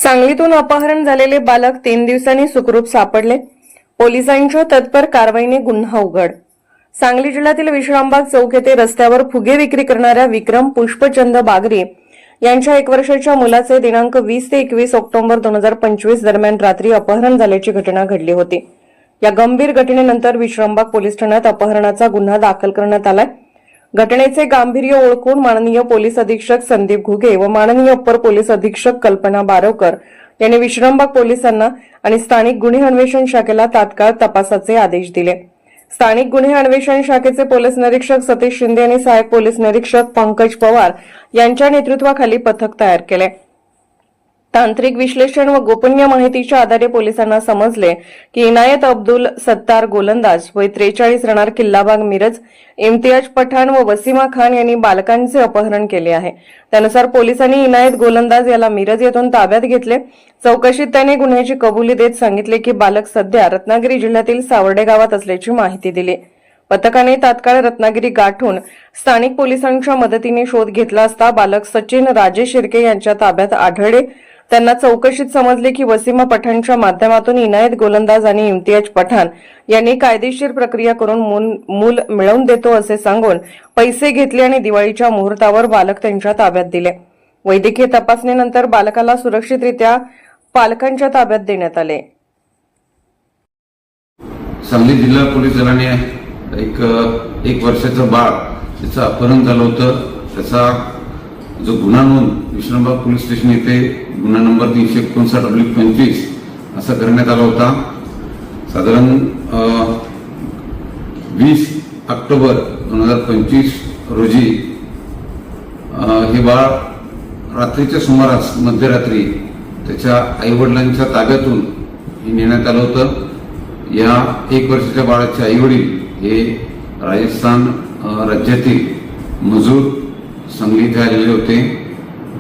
सांगलीतून अपहरण झालेले बालक 3 दिवसांनी सुखरूप सापडले. पोलिसांच्या तत्पर कारवाईने गुन्हा उघड. सांगली जिल्ह्यातील विश्रामबाग चौक येथे रस्त्यावर फुगे विक्री करणाऱ्या विक्रम पुष्पचंद बागरी यांच्या 1 वर्षाच्या मुलाचे दिनांक 20 ते 21 ऑक्टोबर 2025 दरम्यान रात्री अपहरण झाल्याची घटना घडली होती. या गंभीर घटनेनंतर विश्रामबाग पोलीस ठाण्यात अपहरणाचा गुन्हा दाखल करण्यात आलाय. घटनेचे गांभीर्य ओळखून माननीय पोलीस अधीक्षक संदीप घुगे व माननीय अप्पर पोलीस अधीक्षक कल्पना बारवकर यांनी विश्रामबाग पोलिसांना आणि स्थानिक गुन्हे अन्वेषण शाखेला तात्काळ तपासाचे आदेश दिले. स्थानिक गुन्हे अन्वेषण शाखेचे पोलीस निरीक्षक सतीश शिंदे आणि सहाय्यक पोलीस निरीक्षक पंकज पवार यांच्या नेतृत्वाखाली पथक तयार केले. तांत्रिक विश्लेषण व गोपनीय माहितीच्या आधारे पोलिसांना समजले की इनायत अब्दुल सत्तार गोलंदाज वय 43 राहणार किल्लाबाग मिरज, इम्तियाज पठाण व वसीमा खान यांनी बालकांचे अपहरण केले आहे. त्यानुसार पोलिसांनी इनायत गोलंदाज याला मिरज येथून ताब्यात घेतले. चौकशीत त्याने गुन्ह्याची कबुली देत सांगितले की बालक सध्या रत्नागिरी जिल्ह्यातील सावर्डे गावात असल्याची माहिती दिली. पथकाने तात्काळ रत्नागिरी गाठून स्थानिक पोलिसांच्या मदतीने शोध घेतला असता बालक सचिन राजेश शिर्के यांच्या ताब्यात आढळले. त्यांना चौकशीत समजले की वसीमा पठाणच्या माध्यमातून इनायत गोलंदाज आणि इम्तियाज पठाण यांनी कायदेशीर प्रक्रिया करून मूल मिळवून देतो असे सांगून पैसे घेतले आणि दिवाळीच्या मुहूर्तावर बालक त्यांच्या ताब्यात दिले. वैद्यकीय तपासणीनंतर बालकाला सुरक्षितरित्या पालकांच्या ताब्यात देण्यात आले. सांगली जिल्हा पोलीस दलाने एक वर्षाचं बाळ त्याचं अपहरण झालं होतं. त्याचा जो गुन्हा नोंद विश्रामबाग पोलीस स्टेशन येथे गुन्हा नंबर 359/25 असा करण्यात आला होता. साधारण 20 ऑक्टोबर 2025 रोजी हे बाळ रात्रीच्या सुमारास मध्यरात्री त्याच्या आईवडिलांच्या ताब्यातून नेण्यात आलं होतं. या 1 वर्षाच्या बाळाचे आईवडील हे राजस्थान राज्यातील मजूर सांगली इथे आलेले होते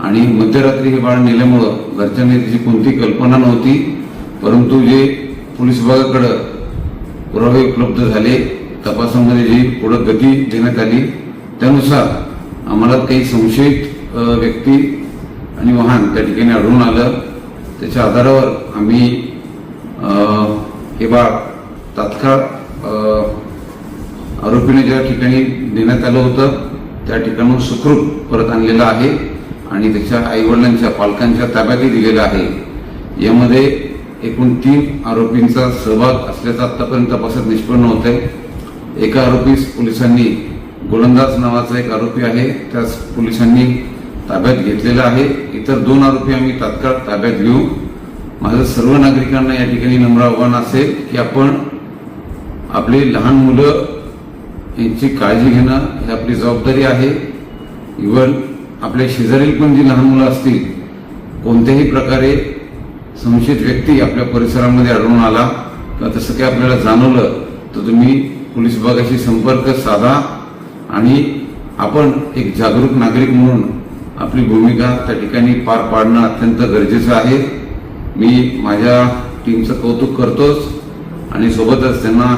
आणि मध्यरात्री हे बाळ नेल्यामुळं घरच्यांनी त्याची कोणती कल्पना नव्हती. परंतु जे पोलीस विभागाकडे पुरावे उपलब्ध झाले, तपासामध्ये जी पुढे गती देण्यात आली त्यानुसार आम्हाला काही संशयित व्यक्ती आणि वाहन त्या ठिकाणी आढळून आलं. त्याच्या आधारावर आम्ही हे बाळ तात्काळ आरोपीने ज्या ठिकाणी देण्यात आलं होतं त्या ठिकाणून सुखरूप परत आणलेलं आहे आणि त्याच्या आईवडिलांच्या पालकांच्या ताब्यातही दिलेलं आहे. यामध्ये एकूण 3 आरोपींचा सहभाग असल्याचा आतापर्यंत तपासात निष्पन्न होत आहे. एका आरोपीस पोलिसांनी गोलंदाज नावाचा एक आरोपी आहे त्यास पोलिसांनी ताब्यात घेतलेला आहे. इतर 2 आरोपी आम्ही तात्काळ ताब्यात घेऊ. माझं सर्व नागरिकांना या ठिकाणी नम्र आव्हान असेल की आपण आपली लहान मुलं यांची काळजी घेणं ही आपली जबाबदारी आहे. इव्हन आपल्या शेजारील पण जी लहान मुलं असतील, कोणत्याही प्रकारे संशयित व्यक्ती आपल्या परिसरामध्ये आढळून आला किंवा तसं काही आपल्याला जाणवलं तर तुम्ही पोलीस विभागाशी संपर्क साधा आणि आपण एक जागरूक नागरिक म्हणून आपली भूमिका त्या ठिकाणी पार पाडणं अत्यंत गरजेचं आहे. मी माझ्या टीमचं कौतुक करतोच आणि सोबतच त्यांना